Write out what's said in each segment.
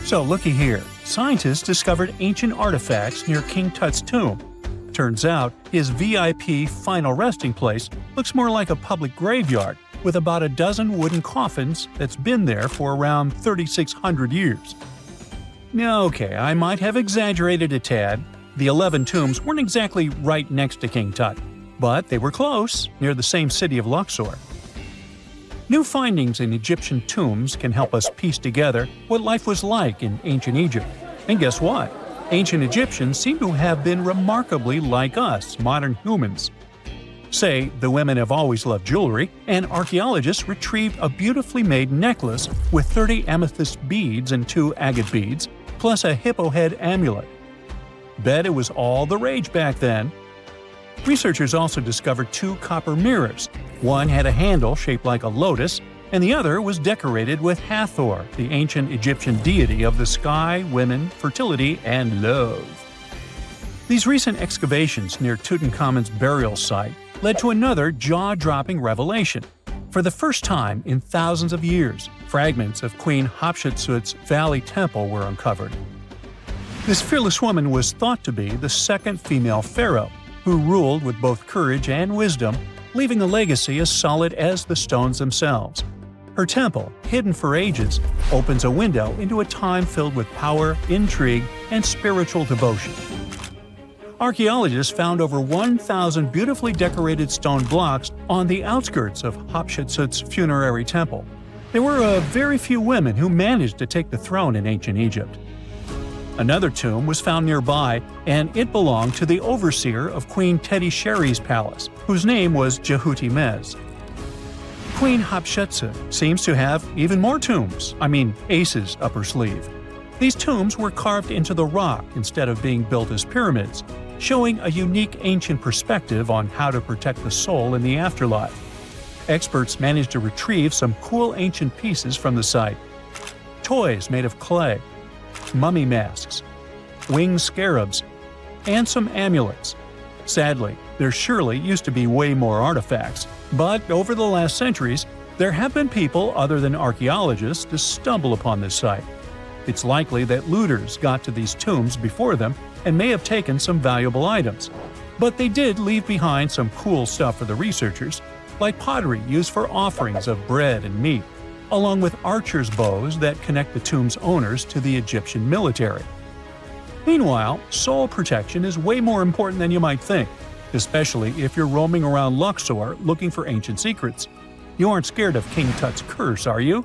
So looky here, scientists discovered ancient artifacts near King Tut's tomb. Turns out, his VIP final resting place looks more like a public graveyard with about a dozen wooden coffins that's been there for around 3,600 years. Okay, I might have exaggerated a tad. The 11 tombs weren't exactly right next to King Tut, but they were close, near the same city of Luxor. New findings in Egyptian tombs can help us piece together what life was like in ancient Egypt. And guess what? Ancient Egyptians seem to have been remarkably like us, modern humans. Say, the women have always loved jewelry, and archaeologists retrieved a beautifully made necklace with 30 amethyst beads and 2 agate beads, plus a hippo head amulet. Bet it was all the rage back then. Researchers also discovered 2 copper mirrors. One had a handle shaped like a lotus, and the other was decorated with Hathor, the ancient Egyptian deity of the sky, women, fertility, and love. These recent excavations near Tutankhamun's burial site led to another jaw-dropping revelation. For the first time in thousands of years, fragments of Queen Hatshepsut's Valley Temple were uncovered. This fearless woman was thought to be the second female pharaoh, who ruled with both courage and wisdom, leaving a legacy as solid as the stones themselves. Her temple, hidden for ages, opens a window into a time filled with power, intrigue, and spiritual devotion. Archaeologists found over 1,000 beautifully decorated stone blocks on the outskirts of Hatshepsut's funerary temple. There were very few women who managed to take the throne in ancient Egypt. Another tomb was found nearby, and it belonged to the overseer of Queen Teti Sheri's palace, whose name was Jehuti-Mez. Queen Hatshepsut seems to have even more tombs, aces up her sleeve. These tombs were carved into the rock instead of being built as pyramids, showing a unique ancient perspective on how to protect the soul in the afterlife. Experts managed to retrieve some cool ancient pieces from the site. Toys made of clay, mummy masks, winged scarabs, and some amulets. Sadly, there surely used to be way more artifacts, but over the last centuries, there have been people other than archaeologists to stumble upon this site. It's likely that looters got to these tombs before them and may have taken some valuable items. But they did leave behind some cool stuff for the researchers, like pottery used for offerings of bread and meat, along with archers' bows that connect the tomb's owners to the Egyptian military. Meanwhile, soul protection is way more important than you might think, especially if you're roaming around Luxor looking for ancient secrets. You aren't scared of King Tut's curse, are you?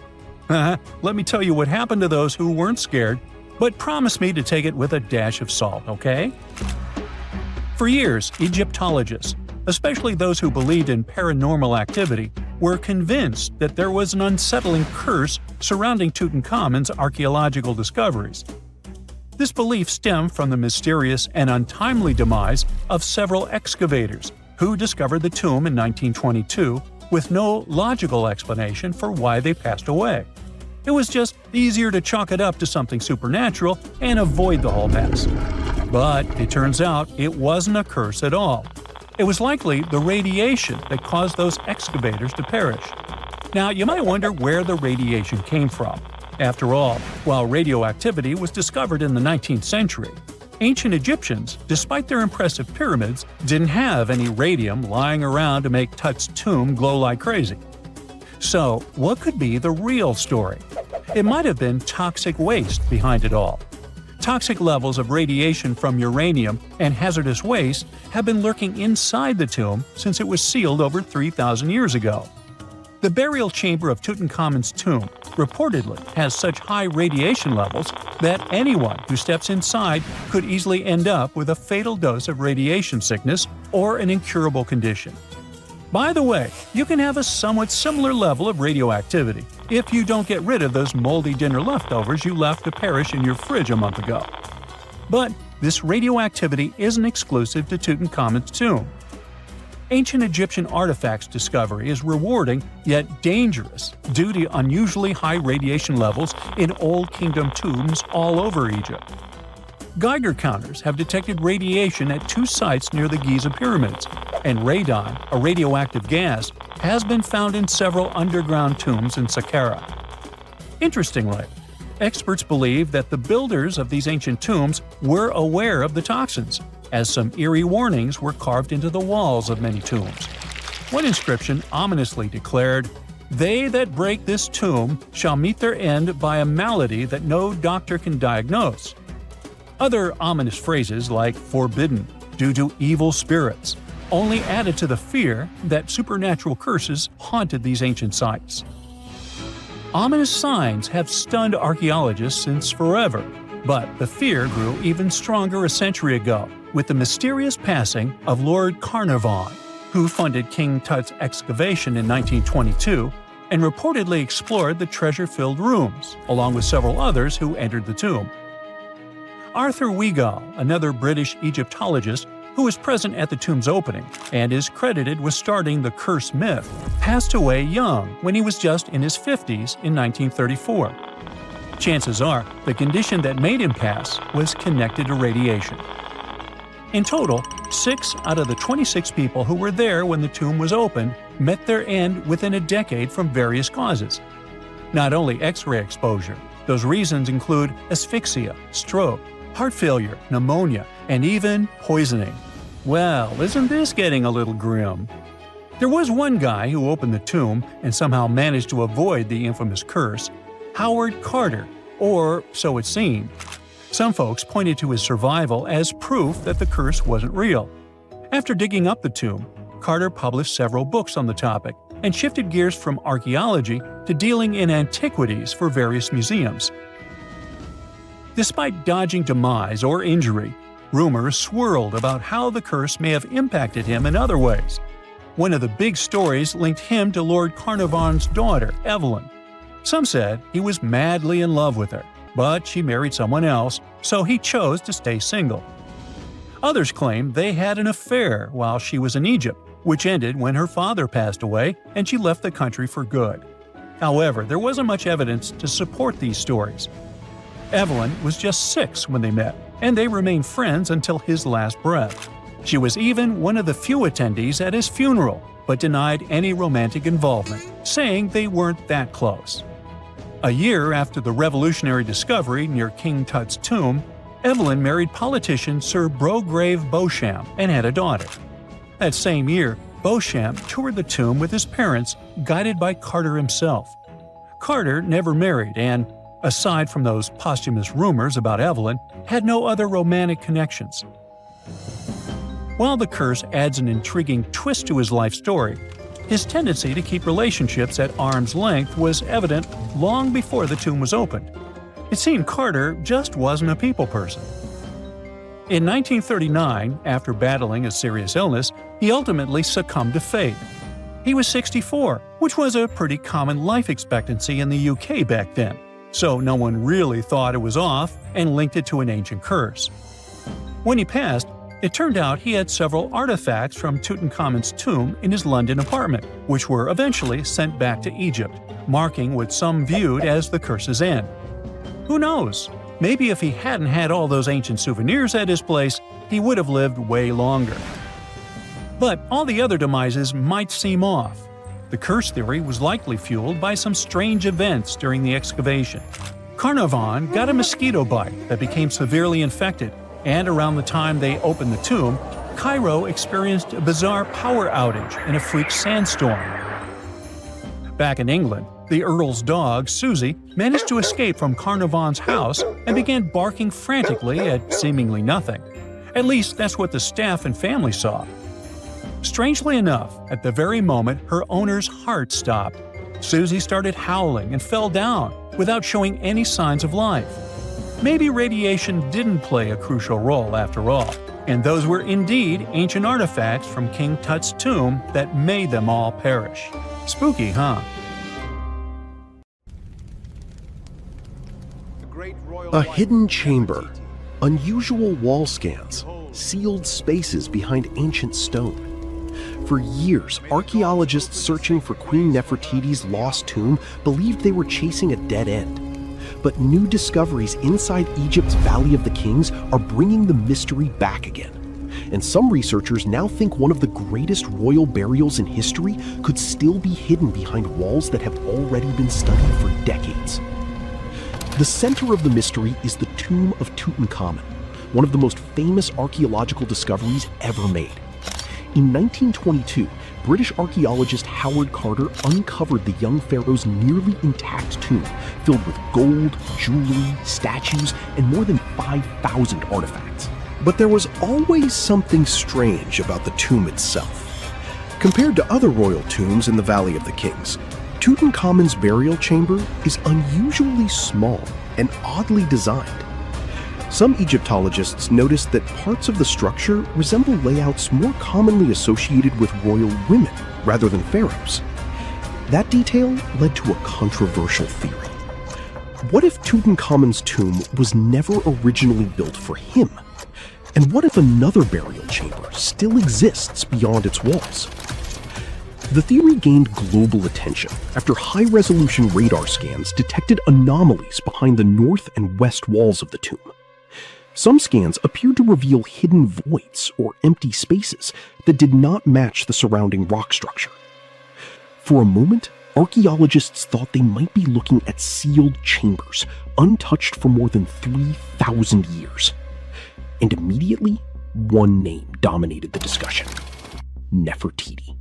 Let me tell you what happened to those who weren't scared, but promise me to take it with a dash of salt, okay? For years, Egyptologists, especially those who believed in paranormal activity, were convinced that there was an unsettling curse surrounding Tutankhamun's archaeological discoveries. This belief stemmed from the mysterious and untimely demise of several excavators who discovered the tomb in 1922 with no logical explanation for why they passed away. It was just easier to chalk it up to something supernatural and avoid the whole mess. But it turns out it wasn't a curse at all. It was likely the radiation that caused those excavators to perish. Now, you might wonder where the radiation came from. After all, while radioactivity was discovered in the 19th century, ancient Egyptians, despite their impressive pyramids, didn't have any radium lying around to make Tut's tomb glow like crazy. So, what could be the real story? It might have been toxic waste behind it all. Toxic levels of radiation from uranium and hazardous waste have been lurking inside the tomb since it was sealed over 3,000 years ago. The burial chamber of Tutankhamun's tomb reportedly has such high radiation levels that anyone who steps inside could easily end up with a fatal dose of radiation sickness or an incurable condition. By the way, you can have a somewhat similar level of radioactivity if you don't get rid of those moldy dinner leftovers you left to perish in your fridge a month ago. But this radioactivity isn't exclusive to Tutankhamun's tomb. Ancient Egyptian artifacts discovery is rewarding yet dangerous due to unusually high radiation levels in Old Kingdom tombs all over Egypt. Geiger counters have detected radiation at 2 sites near the Giza pyramids, and radon, a radioactive gas, has been found in several underground tombs in Saqqara. Interestingly, Experts believe that the builders of these ancient tombs were aware of the toxins, as some eerie warnings were carved into the walls of many tombs. One inscription ominously declared, "They that break this tomb shall meet their end by a malady that no doctor can diagnose." Other ominous phrases like "forbidden," "due to evil spirits," only added to the fear that supernatural curses haunted these ancient sites. Ominous signs have stunned archaeologists since forever, but the fear grew even stronger a century ago with the mysterious passing of Lord Carnarvon, who funded King Tut's excavation in 1922 and reportedly explored the treasure-filled rooms, along with several others who entered the tomb. Arthur Weigall, another British Egyptologist who was present at the tomb's opening and is credited with starting the curse myth, passed away young when he was just in his 50s in 1934. Chances are the condition that made him pass was connected to radiation. In total, 6 out of the 26 people who were there when the tomb was opened met their end within a decade from various causes. Not only X-ray exposure, those reasons include asphyxia, stroke, heart failure, pneumonia, and even poisoning. Well, isn't this getting a little grim? There was one guy who opened the tomb and somehow managed to avoid the infamous curse, Howard Carter, or so it seemed. Some folks pointed to his survival as proof that the curse wasn't real. After digging up the tomb, Carter published several books on the topic and shifted gears from archaeology to dealing in antiquities for various museums. Despite dodging demise or injury, rumors swirled about how the curse may have impacted him in other ways. One of the big stories linked him to Lord Carnarvon's daughter, Evelyn. Some said he was madly in love with her, but she married someone else, so he chose to stay single. Others claimed they had an affair while she was in Egypt, which ended when her father passed away and she left the country for good. However, there wasn't much evidence to support these stories. Evelyn was just 6 when they met, and they remained friends until his last breath. She was even one of the few attendees at his funeral, but denied any romantic involvement, saying they weren't that close. A year after the revolutionary discovery near King Tut's tomb, Evelyn married politician Sir Brograve Beauchamp and had a daughter. That same year, Beauchamp toured the tomb with his parents, guided by Carter himself. Carter never married and, aside from those posthumous rumors about Evelyn, had no other romantic connections. While the curse adds an intriguing twist to his life story, his tendency to keep relationships at arm's length was evident long before the tomb was opened. It seemed Carter just wasn't a people person. In 1939, after battling a serious illness, he ultimately succumbed to fate. He was 64, which was a pretty common life expectancy in the UK back then, so no one really thought it was off and linked it to an ancient curse. When he passed, it turned out he had several artifacts from Tutankhamun's tomb in his London apartment, which were eventually sent back to Egypt, marking what some viewed as the curse's end. Who knows? Maybe if he hadn't had all those ancient souvenirs at his place, he would have lived way longer. But all the other demises might seem off. The curse theory was likely fueled by some strange events during the excavation. Carnarvon got a mosquito bite that became severely infected, and around the time they opened the tomb, Cairo experienced a bizarre power outage and a freak sandstorm. Back in England, the Earl's dog, Susie, managed to escape from Carnarvon's house and began barking frantically at seemingly nothing. At least that's what the staff and family saw. Strangely enough, at the very moment her owner's heart stopped, Susie started howling and fell down without showing any signs of life. Maybe radiation didn't play a crucial role after all, and those were indeed ancient artifacts from King Tut's tomb that made them all perish. Spooky, huh? A hidden chamber, unusual wall scans, sealed spaces behind ancient stone. For years, archaeologists searching for Queen Nefertiti's lost tomb believed they were chasing a dead end. But new discoveries inside Egypt's Valley of the Kings are bringing the mystery back again. And some researchers now think one of the greatest royal burials in history could still be hidden behind walls that have already been studied for decades. The center of the mystery is the tomb of Tutankhamun, one of the most famous archaeological discoveries ever made. In 1922, British archaeologist Howard Carter uncovered the young pharaoh's nearly intact tomb, filled with gold, jewelry, statues, and more than 5,000 artifacts. But there was always something strange about the tomb itself. Compared to other royal tombs in the Valley of the Kings, Tutankhamun's burial chamber is unusually small and oddly designed. Some Egyptologists noticed that parts of the structure resemble layouts more commonly associated with royal women rather than pharaohs. That detail led to a controversial theory. What if Tutankhamun's tomb was never originally built for him? And what if another burial chamber still exists beyond its walls? The theory gained global attention after high-resolution radar scans detected anomalies behind the north and west walls of the tomb. Some scans appeared to reveal hidden voids or empty spaces that did not match the surrounding rock structure. For a moment, archaeologists thought they might be looking at sealed chambers, untouched for more than 3,000 years. And immediately, one name dominated the discussion: Nefertiti.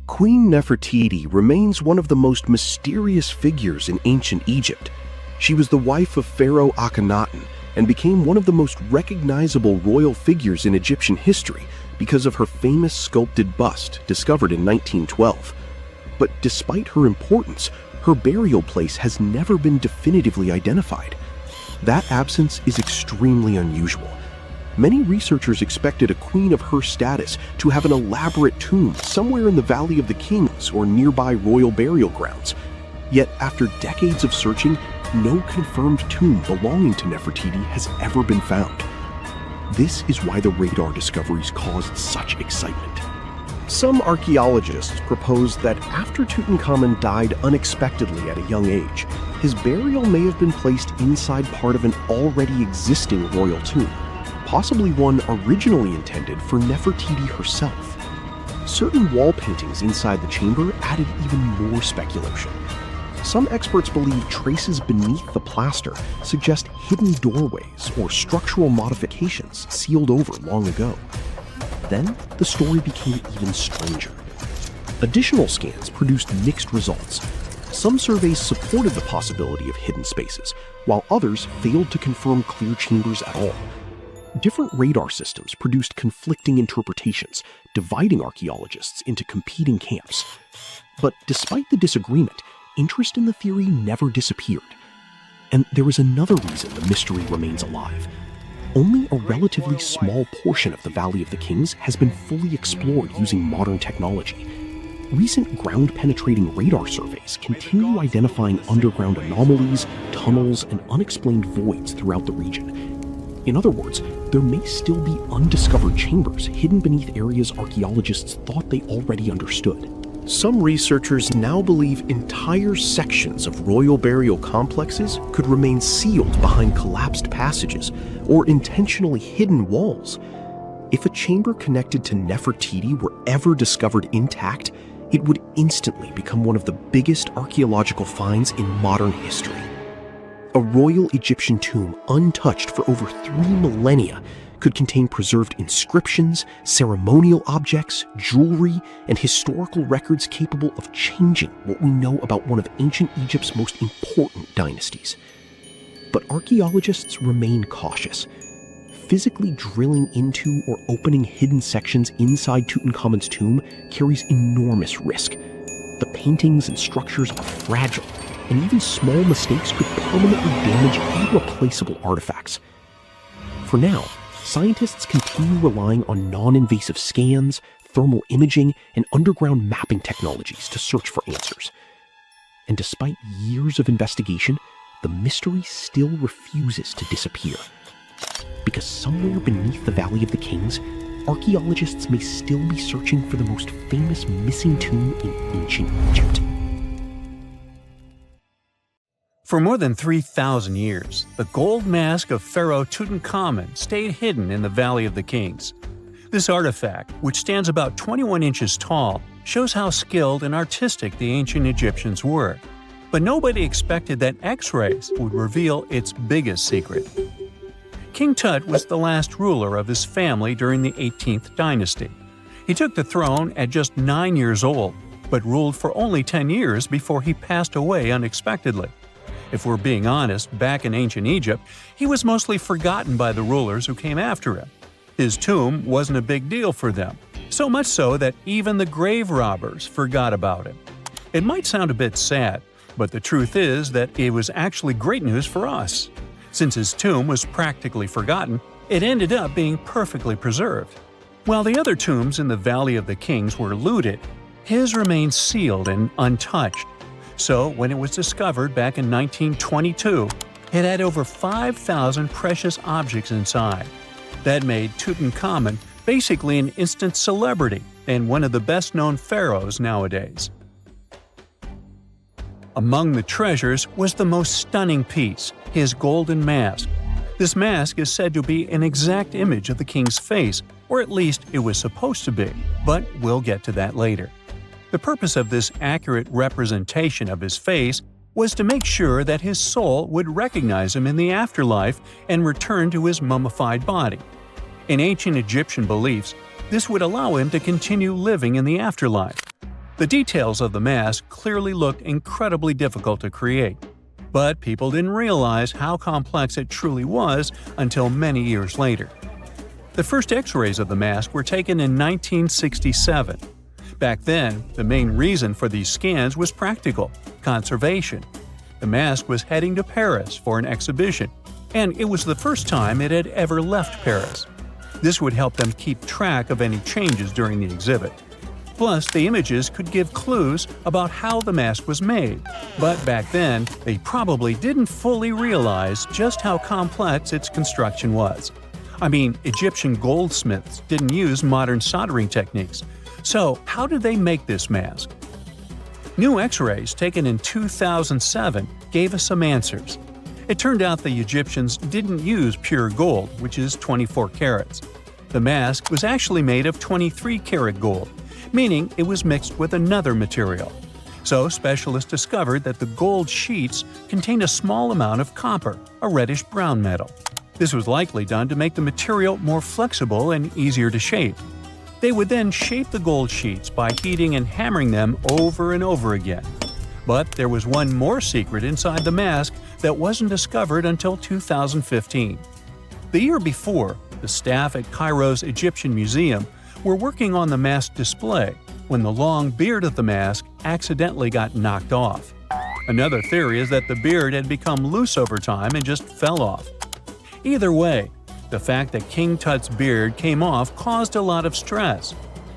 Queen Nefertiti remains one of the most mysterious figures in ancient Egypt. She was the wife of Pharaoh Akhenaten and became one of the most recognizable royal figures in Egyptian history because of her famous sculpted bust discovered in 1912. But despite her importance, her burial place has never been definitively identified. That absence is extremely unusual. Many researchers expected a queen of her status to have an elaborate tomb somewhere in the Valley of the Kings or nearby royal burial grounds. Yet after decades of searching, no confirmed tomb belonging to Nefertiti has ever been found. This is why the radar discoveries caused such excitement. Some archaeologists propose that after Tutankhamun died unexpectedly at a young age, his burial may have been placed inside part of an already existing royal tomb, possibly one originally intended for Nefertiti herself. Certain wall paintings inside the chamber added even more speculation. Some experts believe traces beneath the plaster suggest hidden doorways or structural modifications sealed over long ago. Then, the story became even stranger. Additional scans produced mixed results. Some surveys supported the possibility of hidden spaces, while others failed to confirm clear chambers at all. Different radar systems produced conflicting interpretations, dividing archaeologists into competing camps. But despite the disagreement, interest in the theory never disappeared. And there is another reason the mystery remains alive. Only a relatively small portion of the Valley of the Kings has been fully explored using modern technology. Recent ground-penetrating radar surveys continue identifying underground anomalies, tunnels, and unexplained voids throughout the region. In other words, there may still be undiscovered chambers hidden beneath areas archaeologists thought they already understood. Some researchers now believe entire sections of royal burial complexes could remain sealed behind collapsed passages or intentionally hidden walls. If a chamber connected to Nefertiti were ever discovered intact, it would instantly become one of the biggest archaeological finds in modern history. A royal Egyptian tomb untouched for over 3 millennia could contain preserved inscriptions, ceremonial objects, jewelry, and historical records capable of changing what we know about one of ancient Egypt's most important dynasties. But archaeologists remain cautious. Physically drilling into or opening hidden sections inside Tutankhamun's tomb carries enormous risk. The paintings and structures are fragile, and even small mistakes could permanently damage irreplaceable artifacts. For now, scientists continue relying on non-invasive scans, thermal imaging, and underground mapping technologies to search for answers. And despite years of investigation, the mystery still refuses to disappear. Because somewhere beneath the Valley of the Kings, archaeologists may still be searching for the most famous missing tomb in ancient Egypt. For more than 3,000 years, the gold mask of Pharaoh Tutankhamun stayed hidden in the Valley of the Kings. This artifact, which stands about 21 inches tall, shows how skilled and artistic the ancient Egyptians were. But nobody expected that X-rays would reveal its biggest secret. King Tut was the last ruler of his family during the 18th dynasty. He took the throne at just 9 years old, but ruled for only 10 years before he passed away unexpectedly. If we're being honest, back in ancient Egypt, he was mostly forgotten by the rulers who came after him. His tomb wasn't a big deal for them, so much so that even the grave robbers forgot about him. It might sound a bit sad, but the truth is that it was actually great news for us. Since his tomb was practically forgotten, it ended up being perfectly preserved. While the other tombs in the Valley of the Kings were looted, his remained sealed and untouched. So, when it was discovered back in 1922, it had over 5,000 precious objects inside. That made Tutankhamun basically an instant celebrity and one of the best-known pharaohs nowadays. Among the treasures was the most stunning piece, his golden mask. This mask is said to be an exact image of the king's face, or at least it was supposed to be, but we'll get to that later. The purpose of this accurate representation of his face was to make sure that his soul would recognize him in the afterlife and return to his mummified body. In ancient Egyptian beliefs, this would allow him to continue living in the afterlife. The details of the mask clearly looked incredibly difficult to create, but people didn't realize how complex it truly was until many years later. The first X-rays of the mask were taken in 1967. Back then, the main reason for these scans was practical – conservation. The mask was heading to Paris for an exhibition, and it was the first time it had ever left Paris. This would help them keep track of any changes during the exhibit. Plus, the images could give clues about how the mask was made. But back then, they probably didn't fully realize just how complex its construction was. I mean, Egyptian goldsmiths didn't use modern soldering techniques. So, how did they make this mask? New X-rays taken in 2007 gave us some answers. It turned out the Egyptians didn't use pure gold, which is 24 carats. The mask was actually made of 23-karat gold, meaning it was mixed with another material. So specialists discovered that the gold sheets contained a small amount of copper, a reddish-brown metal. This was likely done to make the material more flexible and easier to shape. They would then shape the gold sheets by heating and hammering them over and over again. But there was one more secret inside the mask that wasn't discovered until 2015. The year before, the staff at Cairo's Egyptian Museum were working on the mask display when the long beard of the mask accidentally got knocked off. Another theory is that the beard had become loose over time and just fell off. Either way, the fact that King Tut's beard came off caused a lot of stress.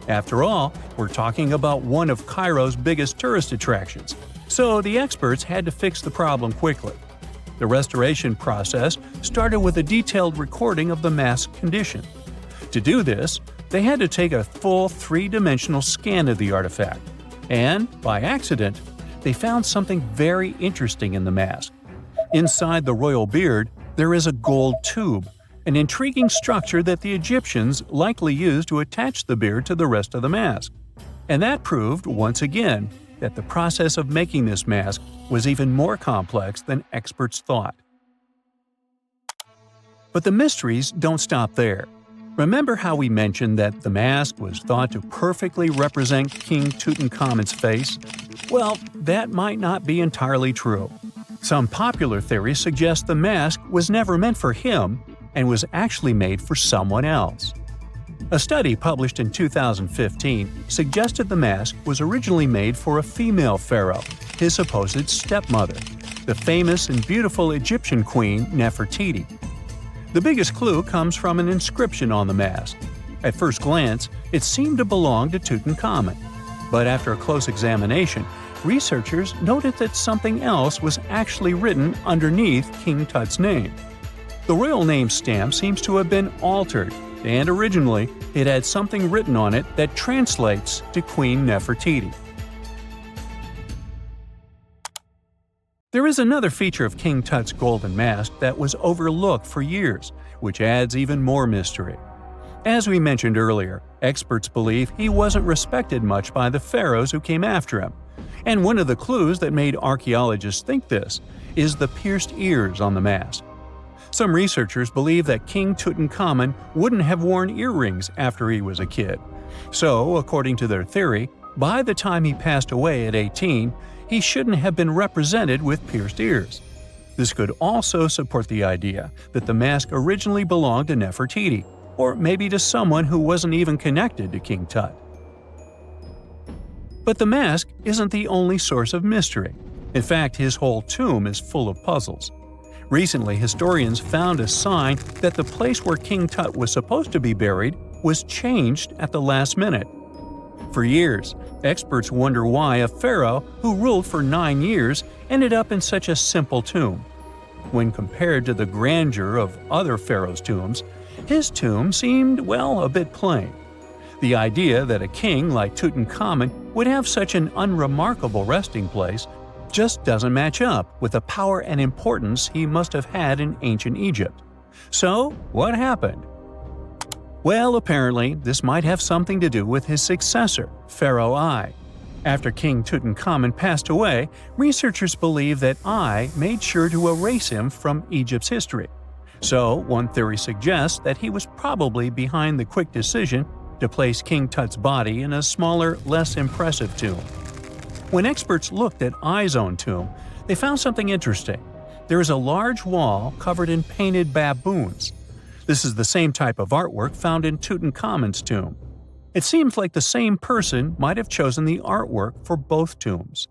After all, we're talking about one of Cairo's biggest tourist attractions, so the experts had to fix the problem quickly. The restoration process started with a detailed recording of the mask's condition. To do this, they had to take a full three-dimensional scan of the artifact. And, by accident, they found something very interesting in the mask. Inside the royal beard, there is a gold tube, an intriguing structure that the Egyptians likely used to attach the beard to the rest of the mask. And that proved, once again, that the process of making this mask was even more complex than experts thought. But the mysteries don't stop there. Remember how we mentioned that the mask was thought to perfectly represent King Tutankhamun's face? Well, that might not be entirely true. Some popular theories suggest the mask was never meant for him and was actually made for someone else. A study published in 2015 suggested the mask was originally made for a female pharaoh, his supposed stepmother, the famous and beautiful Egyptian queen Nefertiti. The biggest clue comes from an inscription on the mask. At first glance, it seemed to belong to Tutankhamun. But after a close examination, researchers noted that something else was actually written underneath King Tut's name. The royal name stamp seems to have been altered, and originally it had something written on it that translates to Queen Nefertiti. There is another feature of King Tut's golden mask that was overlooked for years, which adds even more mystery. As we mentioned earlier, experts believe he wasn't respected much by the pharaohs who came after him. And one of the clues that made archaeologists think this is the pierced ears on the mask. Some researchers believe that King Tutankhamun wouldn't have worn earrings after he was a kid. So, according to their theory, by the time he passed away at 18, he shouldn't have been represented with pierced ears. This could also support the idea that the mask originally belonged to Nefertiti, or maybe to someone who wasn't even connected to King Tut. But the mask isn't the only source of mystery. In fact, his whole tomb is full of puzzles. Recently, historians found a sign that the place where King Tut was supposed to be buried was changed at the last minute. For years, experts wonder why a pharaoh who ruled for 9 years ended up in such a simple tomb. When compared to the grandeur of other pharaohs' tombs, his tomb seemed, well, a bit plain. The idea that a king like Tutankhamun would have such an unremarkable resting place just doesn't match up with the power and importance he must have had in ancient Egypt. So, what happened? Well, apparently, this might have something to do with his successor, Pharaoh I. After King Tutankhamun passed away, researchers believe that I made sure to erase him from Egypt's history. So, one theory suggests that he was probably behind the quick decision to place King Tut's body in a smaller, less impressive tomb. When experts looked at I's own tomb, they found something interesting. There is a large wall covered in painted baboons. This is the same type of artwork found in Tutankhamun's tomb. It seems like the same person might have chosen the artwork for both tombs.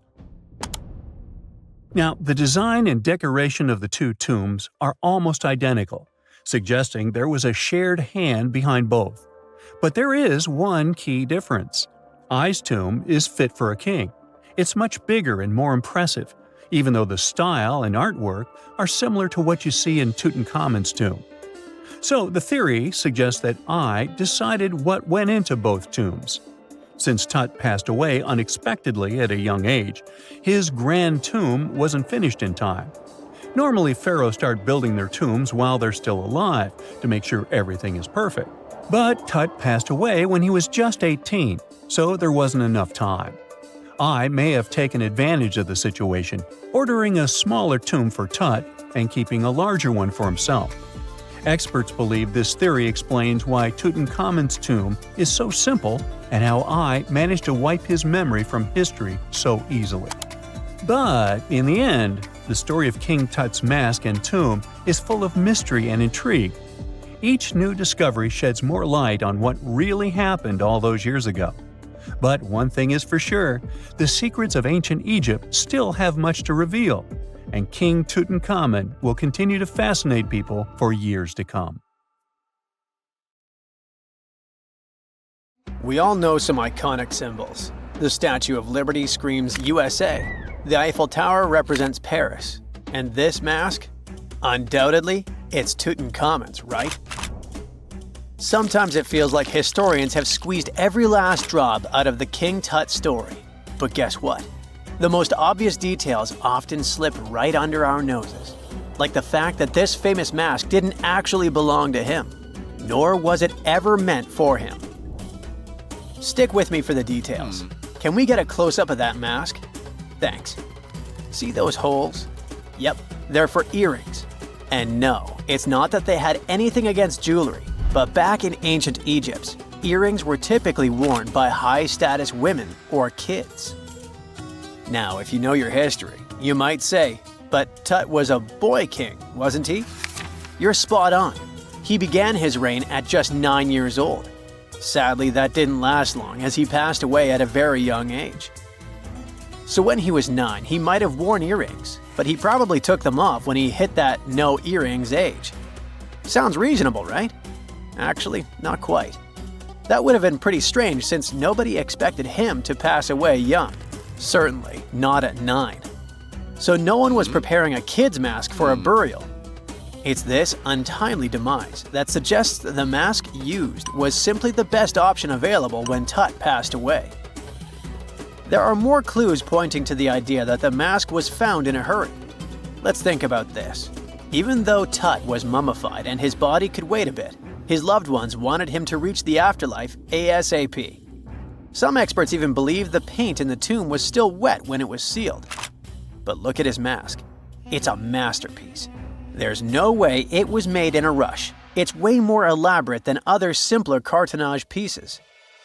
Now, the design and decoration of the two tombs are almost identical, suggesting there was a shared hand behind both. But there is one key difference. I's tomb is fit for a king. It's much bigger and more impressive, even though the style and artwork are similar to what you see in Tutankhamun's tomb. So the theory suggests that I decided what went into both tombs. Since Tut passed away unexpectedly at a young age, his grand tomb wasn't finished in time. Normally, pharaohs start building their tombs while they're still alive to make sure everything is perfect. But Tut passed away when he was just 18, so there wasn't enough time. I may have taken advantage of the situation, ordering a smaller tomb for Tut and keeping a larger one for himself. Experts believe this theory explains why Tutankhamun's tomb is so simple and how I managed to wipe his memory from history so easily. But in the end, the story of King Tut's mask and tomb is full of mystery and intrigue. Each new discovery sheds more light on what really happened all those years ago. But one thing is for sure, the secrets of ancient Egypt still have much to reveal, and King Tutankhamun will continue to fascinate people for years to come. We all know some iconic symbols. The Statue of Liberty screams USA, the Eiffel Tower represents Paris, and this mask? Undoubtedly, it's Tutankhamun's, right? Sometimes it feels like historians have squeezed every last drop out of the King Tut story. But guess what? The most obvious details often slip right under our noses. Like the fact that this famous mask didn't actually belong to him, nor was it ever meant for him. Stick with me for the details. Can we get a close-up of that mask? Thanks. See those holes? Yep, they're for earrings. And no, it's not that they had anything against jewelry. But back in ancient Egypt, earrings were typically worn by high-status women or kids. Now, if you know your history, you might say, but Tut was a boy king, wasn't he? You're spot on. He began his reign at just 9 years old. Sadly, that didn't last long as he passed away at a very young age. So when he was 9, he might have worn earrings, but he probably took them off when he hit that no earrings age. Sounds reasonable, right? Actually, not quite. That would have been pretty strange since nobody expected him to pass away young. Certainly not at 9. So no one was preparing a kid's mask for a burial. It's this untimely demise that suggests that the mask used was simply the best option available when Tut passed away. There are more clues pointing to the idea that the mask was found in a hurry. Let's think about this. Even though Tut was mummified and his body could wait a bit, His loved ones wanted him to reach the afterlife ASAP. Some experts even believe the paint in the tomb was still wet when it was sealed. But look at his mask. It's a masterpiece. There's no way it was made in a rush. It's way more elaborate than other simpler cartonnage pieces.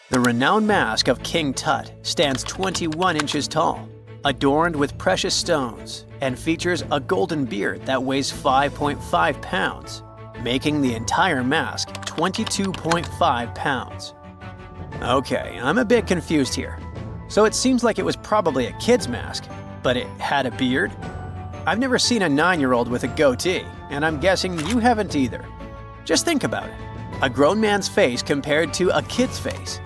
The renowned mask of King Tut stands 21 inches tall, adorned with precious stones, and features a golden beard that weighs 5.5 pounds, making the entire mask 22.5 pounds. Okay, I'm a bit confused here. So it seems like it was probably a kid's mask, but it had a beard? I've never seen a 9-year-old with a goatee, and I'm guessing you haven't either. Just think about it. A grown man's face compared to a kid's face.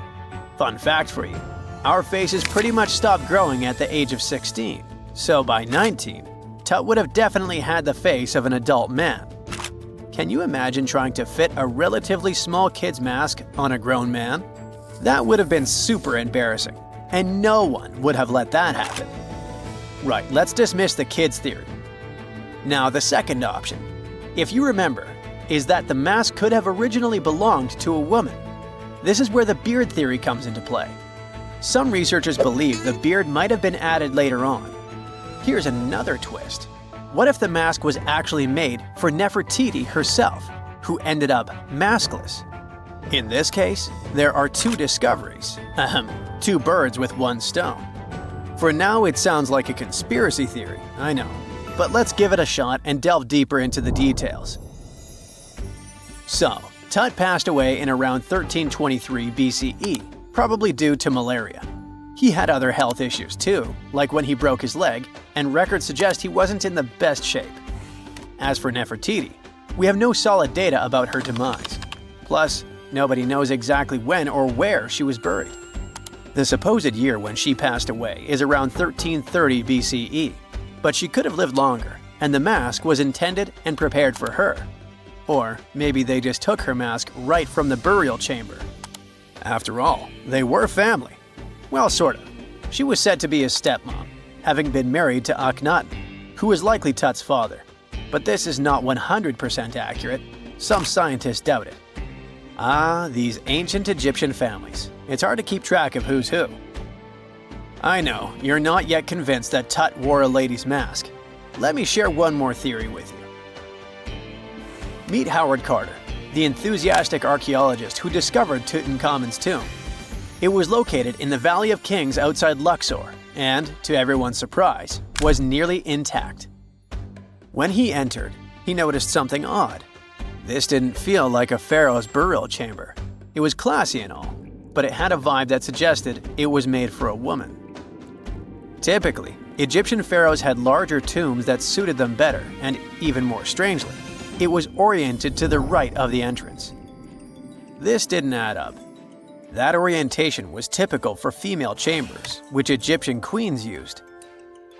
Fun fact for you, our faces pretty much stopped growing at the age of 16, so by 19, Tut would have definitely had the face of an adult man. Can you imagine trying to fit a relatively small kid's mask on a grown man? That would have been super embarrassing, and no one would have let that happen. Right, let's dismiss the kids theory. Now the second option, if you remember, is that the mask could have originally belonged to a woman. This is where the beard theory comes into play. Some researchers believe the beard might have been added later on. Here's another twist. What if the mask was actually made for Nefertiti herself, who ended up maskless? In this case, there are two discoveries. Two birds with one stone. For now, it sounds like a conspiracy theory, I know. But let's give it a shot and delve deeper into the details. So, Tut passed away in around 1323 BCE, probably due to malaria. He had other health issues too, like when he broke his leg, and records suggest he wasn't in the best shape. As for Nefertiti, we have no solid data about her demise. Plus, nobody knows exactly when or where she was buried. The supposed year when she passed away is around 1330 BCE, but she could have lived longer, and the mask was intended and prepared for her. Or maybe they just took her mask right from the burial chamber. After all, they were family. Well, sort of. She was said to be his stepmom, having been married to Akhenaten, who was likely Tut's father. But this is not 100% accurate. Some scientists doubt it. Ah, these ancient Egyptian families. It's hard to keep track of who's who. I know, you're not yet convinced that Tut wore a lady's mask. Let me share one more theory with you. Meet Howard Carter, the enthusiastic archaeologist who discovered Tutankhamun's tomb. It was located in the Valley of Kings outside Luxor and, to everyone's surprise, was nearly intact. When he entered, he noticed something odd. This didn't feel like a pharaoh's burial chamber. It was classy and all, but it had a vibe that suggested it was made for a woman. Typically, Egyptian pharaohs had larger tombs that suited them better, and even more strangely, it was oriented to the right of the entrance. This didn't add up. That orientation was typical for female chambers, which Egyptian queens used.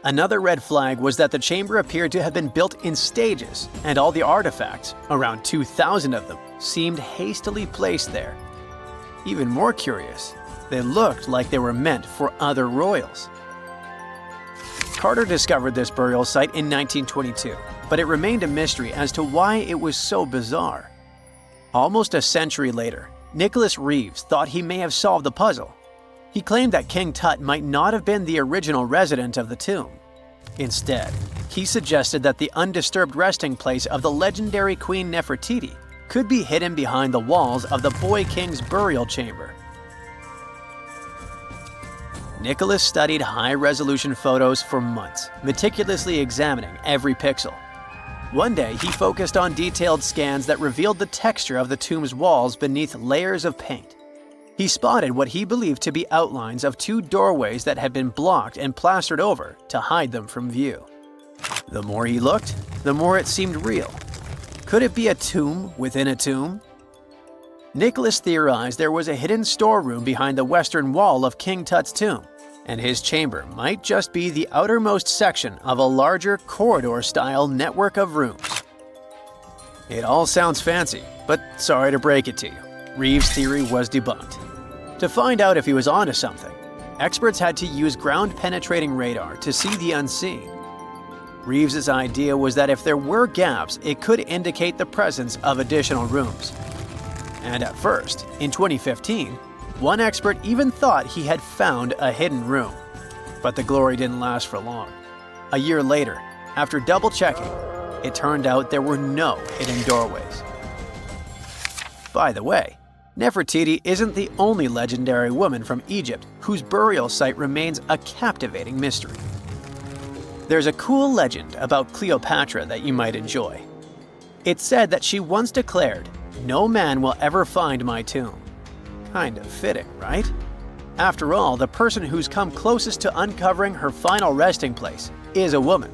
Another red flag was that the chamber appeared to have been built in stages, and all the artifacts, around 2,000 of them, seemed hastily placed there. Even more curious, they looked like they were meant for other royals. Carter discovered this burial site in 1922, but it remained a mystery as to why it was so bizarre. Almost a century later, Nicholas Reeves thought he may have solved the puzzle. He claimed that King Tut might not have been the original resident of the tomb. Instead, he suggested that the undisturbed resting place of the legendary Queen Nefertiti could be hidden behind the walls of the boy king's burial chamber. Nicholas studied high-resolution photos for months, meticulously examining every pixel. One day, he focused on detailed scans that revealed the texture of the tomb's walls beneath layers of paint. He spotted what he believed to be outlines of two doorways that had been blocked and plastered over to hide them from view. The more he looked, the more it seemed real. Could it be a tomb within a tomb? Nicholas theorized there was a hidden storeroom behind the western wall of King Tut's tomb, and his chamber might just be the outermost section of a larger corridor-style network of rooms. It all sounds fancy, but sorry to break it to you, Reeves' theory was debunked. To find out if he was onto something, experts had to use ground-penetrating radar to see the unseen. Reeves' idea was that if there were gaps, it could indicate the presence of additional rooms. And at first, in 2015, one expert even thought he had found a hidden room. But the glory didn't last for long. A year later, after double-checking, it turned out there were no hidden doorways. By the way, Nefertiti isn't the only legendary woman from Egypt whose burial site remains a captivating mystery. There's a cool legend about Cleopatra that you might enjoy. It's said that she once declared, "No man will ever find my tomb." Kind of fitting, right? After all, the person who's come closest to uncovering her final resting place is a woman.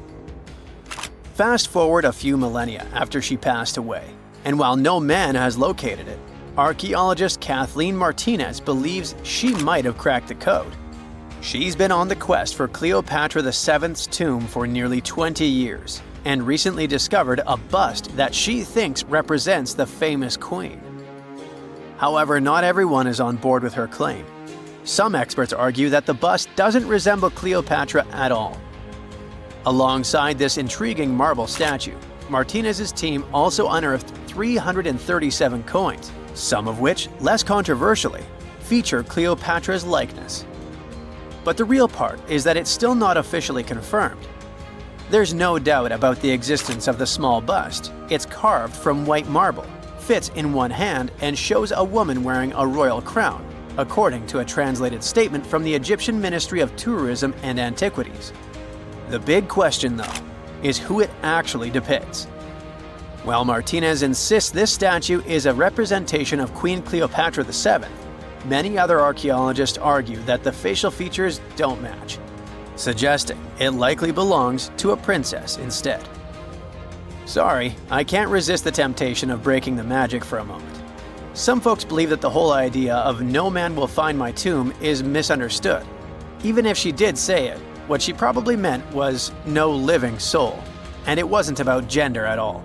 Fast forward a few millennia after she passed away, and while no man has located it, archaeologist Kathleen Martinez believes she might have cracked the code. She's been on the quest for Cleopatra VII's tomb for nearly 20 years, and recently discovered a bust that she thinks represents the famous queen. However, not everyone is on board with her claim. Some experts argue that the bust doesn't resemble Cleopatra at all. Alongside this intriguing marble statue, Martinez's team also unearthed 337 coins, some of which, less controversially, feature Cleopatra's likeness. But the real part is that it's still not officially confirmed. There's no doubt about the existence of the small bust. It's carved from white marble, fits in one hand, and shows a woman wearing a royal crown, according to a translated statement from the Egyptian Ministry of Tourism and Antiquities. The big question, though, is who it actually depicts. While Martinez insists this statue is a representation of Queen Cleopatra VII, many other archaeologists argue that the facial features don't match, suggesting it likely belongs to a princess instead. Sorry, I can't resist the temptation of breaking the magic for a moment. Some folks believe that the whole idea of "no man will find my tomb" is misunderstood. Even if she did say it, what she probably meant was "no living soul," and it wasn't about gender at all.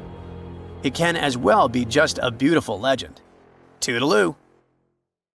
It can as well be just a beautiful legend. Toodaloo!